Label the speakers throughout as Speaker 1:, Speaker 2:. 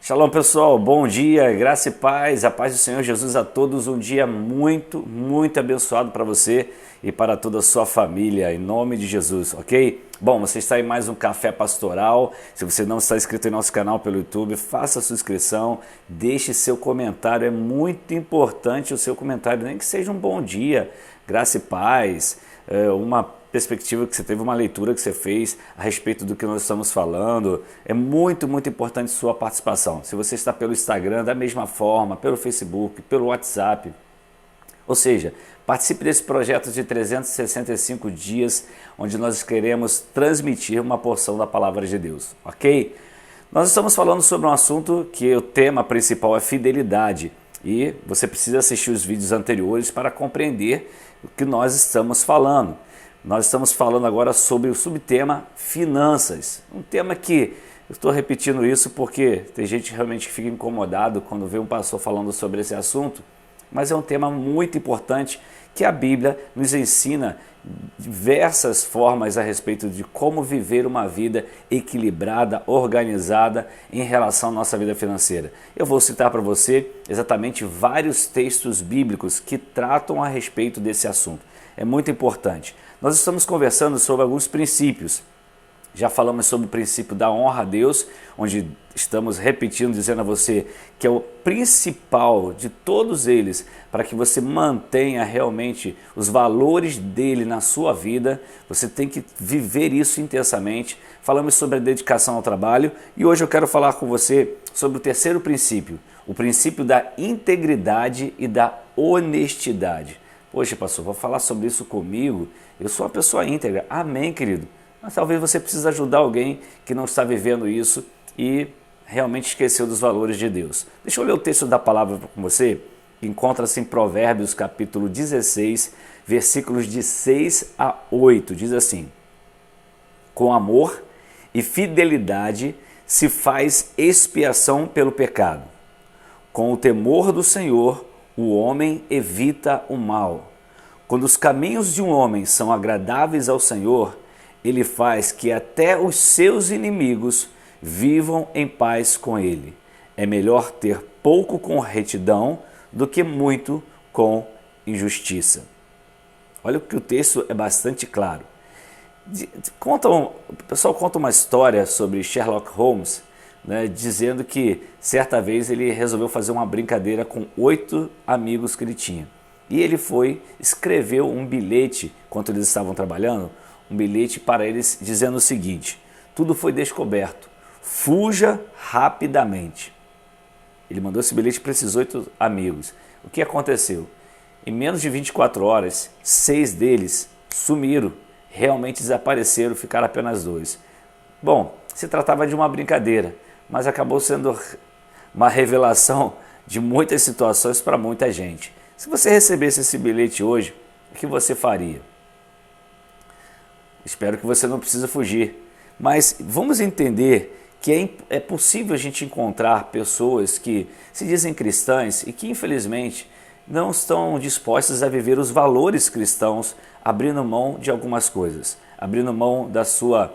Speaker 1: Shalom pessoal, bom dia, graça e paz, a paz do Senhor Jesus a todos, um dia muito abençoado para você e para toda a sua família, em nome de Jesus, ok? Bom, você está em mais um Café Pastoral, se você não está inscrito em nosso canal pelo YouTube, faça a sua inscrição, deixe seu comentário, é muito importante o seu comentário, nem que seja um bom dia, graça e paz, uma perspectiva que você teve, uma leitura que você fez a respeito do que nós estamos falando. É muito importante sua participação. Se você está pelo Instagram, da mesma forma, pelo Facebook, pelo WhatsApp. Ou seja, participe desse projeto de 365 dias, onde nós queremos transmitir uma porção da Palavra de Deus, ok? Nós estamos falando sobre um assunto que o tema principal é fidelidade. E você precisa assistir os vídeos anteriores para compreender o que nós estamos falando. Nós estamos falando agora sobre o subtema finanças, um tema que eu estou repetindo isso porque tem gente realmente que fica incomodado quando vê um pastor falando sobre esse assunto, mas é um tema muito importante que a Bíblia nos ensina diversas formas a respeito de como viver uma vida equilibrada, organizada em relação à nossa vida financeira. Eu vou citar para você exatamente vários textos bíblicos que tratam a respeito desse assunto. É muito importante. Nós estamos conversando sobre alguns princípios. Já falamos sobre o princípio da honra a Deus, onde estamos repetindo, dizendo a você que é o principal de todos eles, para que você mantenha realmente os valores dele na sua vida. Você tem que viver isso intensamente. Falamos sobre a dedicação ao trabalho e hoje eu quero falar com você sobre o terceiro princípio, o princípio da integridade e da honestidade. Poxa, pastor, vou falar sobre isso comigo? Eu sou uma pessoa íntegra. Amém, querido. Mas talvez você precise ajudar alguém que não está vivendo isso e realmente esqueceu dos valores de Deus. Deixa eu ler o texto da palavra com você, que encontra-se em Provérbios capítulo 16, versículos de 6 a 8. Diz assim: com amor e fidelidade se faz expiação pelo pecado. Com o temor do Senhor, o homem evita o mal. Quando os caminhos de um homem são agradáveis ao Senhor, ele faz que até os seus inimigos vivam em paz com ele. É melhor ter pouco com retidão do que muito com injustiça. Olha que o texto é bastante claro. O pessoal conta uma história sobre Sherlock Holmes, né, dizendo que certa vez ele resolveu fazer uma brincadeira com 8 amigos que ele tinha. E ele escreveu um bilhete, enquanto eles estavam trabalhando, um bilhete para eles dizendo o seguinte: tudo foi descoberto, fuja rapidamente. Ele mandou esse bilhete para esses 8 amigos. O que aconteceu? Em menos de 24 horas, 6 deles sumiram, realmente desapareceram, ficaram apenas 2. Bom, se tratava de uma brincadeira, mas acabou sendo uma revelação de muitas situações para muita gente. Se você recebesse esse bilhete hoje, o que você faria? Espero que você não precise fugir, mas vamos entender que é possível a gente encontrar pessoas que se dizem cristãs e que infelizmente não estão dispostas a viver os valores cristãos, abrindo mão de algumas coisas, abrindo mão da sua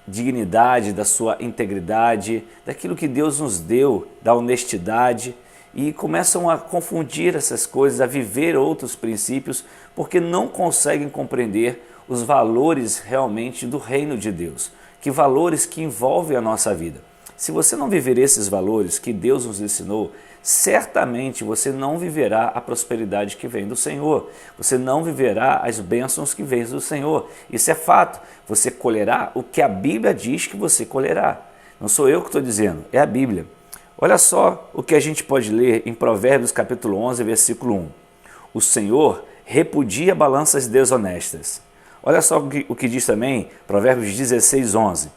Speaker 1: dignidade, da sua integridade, daquilo que Deus nos deu, da honestidade, e começam a confundir essas coisas, a viver outros princípios, porque não conseguem compreender os valores realmente do reino de Deus, que valores que envolvem a nossa vida. Se você não viver esses valores que Deus nos ensinou, certamente você não viverá a prosperidade que vem do Senhor, você não viverá as bênçãos que vêm do Senhor. Isso é fato, você colherá o que a Bíblia diz que você colherá. Não sou eu que estou dizendo, é a Bíblia. Olha só o que a gente pode ler em Provérbios capítulo 11, versículo 1. O Senhor repudia balanças desonestas. Olha só o que diz também Provérbios 16, 11.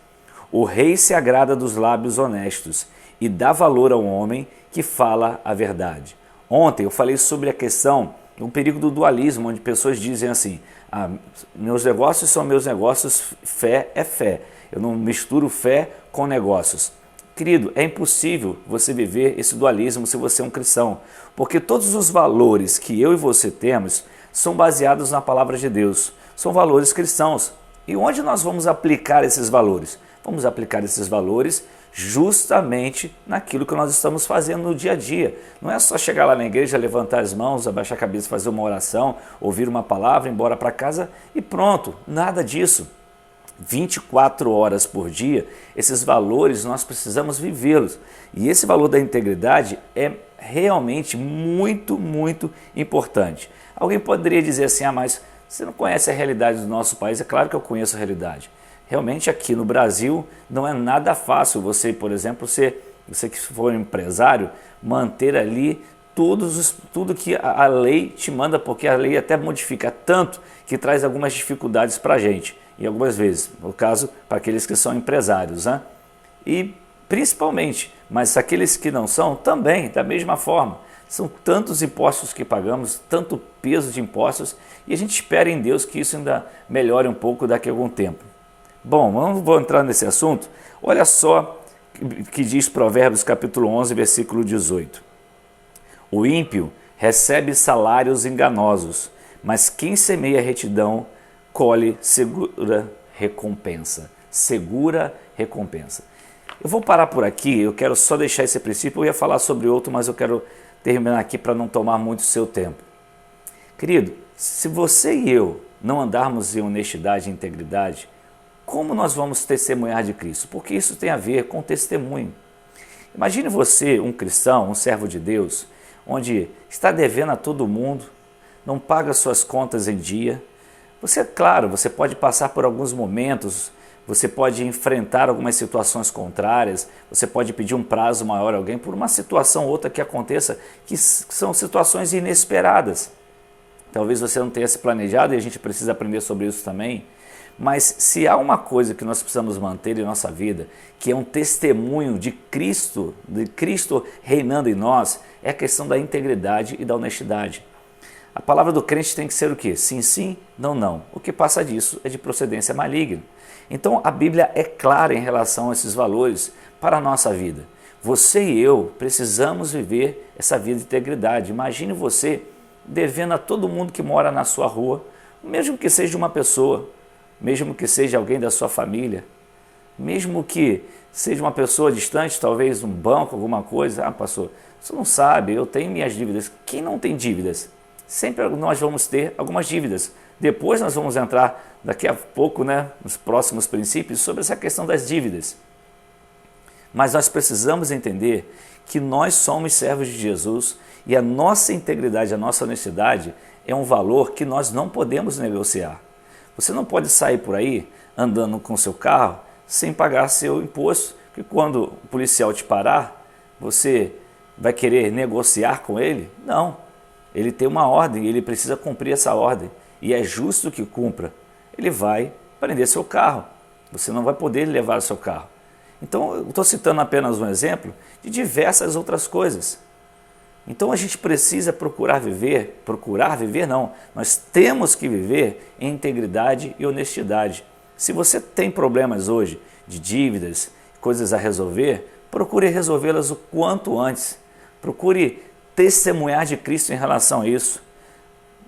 Speaker 1: O rei se agrada dos lábios honestos e dá valor ao homem que fala a verdade. Ontem eu falei sobre a questão do perigo do dualismo, onde pessoas dizem assim: meus negócios são meus negócios, fé é fé. Eu não misturo fé com negócios. Querido, é impossível você viver esse dualismo se você é um cristão, porque todos os valores que eu e você temos são baseados na palavra de Deus, são valores cristãos. E onde nós vamos aplicar esses valores? Vamos aplicar esses valores justamente naquilo que nós estamos fazendo no dia a dia. Não é só chegar lá na igreja, levantar as mãos, abaixar a cabeça, fazer uma oração, ouvir uma palavra, ir embora para casa e pronto, nada disso. 24 horas por dia, esses valores nós precisamos vivê-los. E esse valor da integridade é realmente muito, muito importante. Alguém poderia dizer assim, mas você não conhece a realidade do nosso país? É claro que eu conheço a realidade. Realmente aqui no Brasil não é nada fácil você, por exemplo, você que for um empresário, manter ali tudo que a lei te manda, porque a lei até modifica tanto que traz algumas dificuldades para a gente. E algumas vezes, no caso, para aqueles que são empresários, né? E principalmente, mas aqueles que não são, também, da mesma forma. São tantos impostos que pagamos, tanto peso de impostos, e a gente espera em Deus que isso ainda melhore um pouco daqui a algum tempo. Bom, não vou entrar nesse assunto. Olha só que diz Provérbios capítulo 11, versículo 18. O ímpio recebe salários enganosos, mas quem semeia retidão colhe segura recompensa. Segura recompensa. Eu vou parar por aqui, eu quero só deixar esse princípio, eu ia falar sobre outro, mas eu quero terminar aqui para não tomar muito seu tempo. Querido, se você e eu não andarmos em honestidade e integridade, como nós vamos testemunhar de Cristo? Porque isso tem a ver com testemunho. Imagine você, um cristão, um servo de Deus, onde está devendo a todo mundo, não paga suas contas em dia. Você, claro, você pode passar por alguns momentos, você pode enfrentar algumas situações contrárias, você pode pedir um prazo maior a alguém por uma situação ou outra que aconteça, que são situações inesperadas. Talvez você não tenha se planejado e a gente precisa aprender sobre isso também. Mas se há uma coisa que nós precisamos manter em nossa vida, que é um testemunho de Cristo reinando em nós, é a questão da integridade e da honestidade. A palavra do crente tem que ser o quê? Sim, sim, não, não. O que passa disso é de procedência maligna. Então a Bíblia é clara em relação a esses valores para a nossa vida. Você e eu precisamos viver essa vida de integridade. Imagine você devendo a todo mundo que mora na sua rua, mesmo que seja uma pessoa, mesmo que seja alguém da sua família, mesmo que seja uma pessoa distante, talvez um banco, alguma coisa. Ah, pastor, você não sabe, eu tenho minhas dívidas. Quem não tem dívidas? Sempre nós vamos ter algumas dívidas. Depois nós vamos entrar, daqui a pouco, nos próximos princípios, sobre essa questão das dívidas. Mas nós precisamos entender que nós somos servos de Jesus e a nossa integridade, a nossa honestidade é um valor que nós não podemos negociar. Você não pode sair por aí andando com seu carro sem pagar seu imposto, que quando o policial te parar, você vai querer negociar com ele? Não. Ele tem uma ordem, ele precisa cumprir essa ordem e é justo que cumpra. Ele vai prender seu carro, você não vai poder levar o seu carro. Então, eu estou citando apenas um exemplo de diversas outras coisas. Então, a gente precisa procurar viver não, nós temos que viver em integridade e honestidade. Se você tem problemas hoje de dívidas, coisas a resolver, procure resolvê-las o quanto antes. Procure testemunhar de Cristo em relação a isso.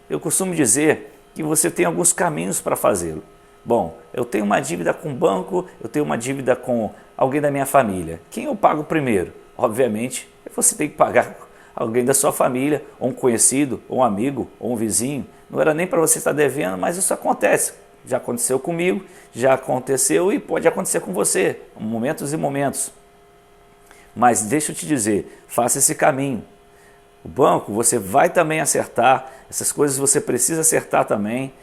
Speaker 1: Eu costumo dizer que você tem alguns caminhos para fazê-lo. Bom, eu tenho uma dívida com o banco, eu tenho uma dívida com alguém da minha família. Quem eu pago primeiro? Obviamente, você tem que pagar alguém da sua família, ou um conhecido, ou um amigo, ou um vizinho. Não era nem para você estar devendo, mas isso acontece. Já aconteceu comigo, já aconteceu e pode acontecer com você, momentos e momentos. Mas deixa eu te dizer, faça esse caminho. O banco, você vai também acertar, essas coisas você precisa acertar também,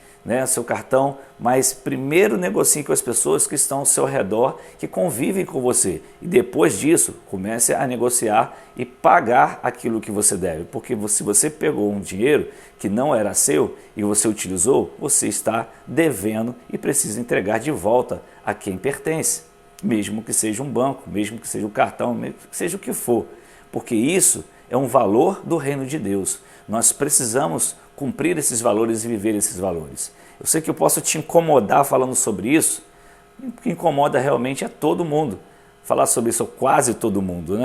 Speaker 1: seu cartão, mas primeiro negocie com as pessoas que estão ao seu redor, que convivem com você. E depois disso, comece a negociar e pagar aquilo que você deve. Porque se você pegou um dinheiro que não era seu e você utilizou, você está devendo e precisa entregar de volta a quem pertence. Mesmo que seja um banco, mesmo que seja um cartão, mesmo que seja o que for. Porque isso é um valor do reino de Deus. Nós precisamos cumprir esses valores e viver esses valores. Eu sei que eu posso te incomodar falando sobre isso, o que incomoda realmente é todo mundo. Falar sobre isso, quase todo mundo,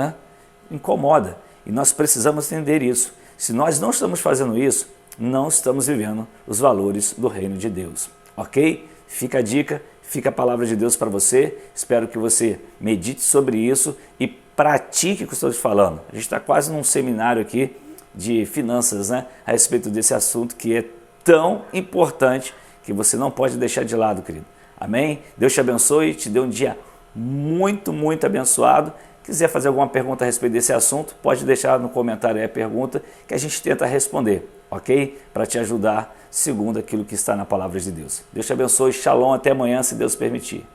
Speaker 1: incomoda. E nós precisamos entender isso. Se nós não estamos fazendo isso, não estamos vivendo os valores do reino de Deus. Ok? Fica a dica, fica a palavra de Deus para você. Espero que você medite sobre isso e pratique o que eu estou te falando. A gente está quase num seminário aqui de finanças, né, a respeito desse assunto que é tão importante que você não pode deixar de lado, querido. Amém? Deus te abençoe, te dê um dia muito, muito abençoado. Quiser fazer alguma pergunta a respeito desse assunto, pode deixar no comentário aí a pergunta que a gente tenta responder, ok? Para te ajudar segundo aquilo que está na palavra de Deus. Deus te abençoe, shalom, até amanhã, se Deus permitir.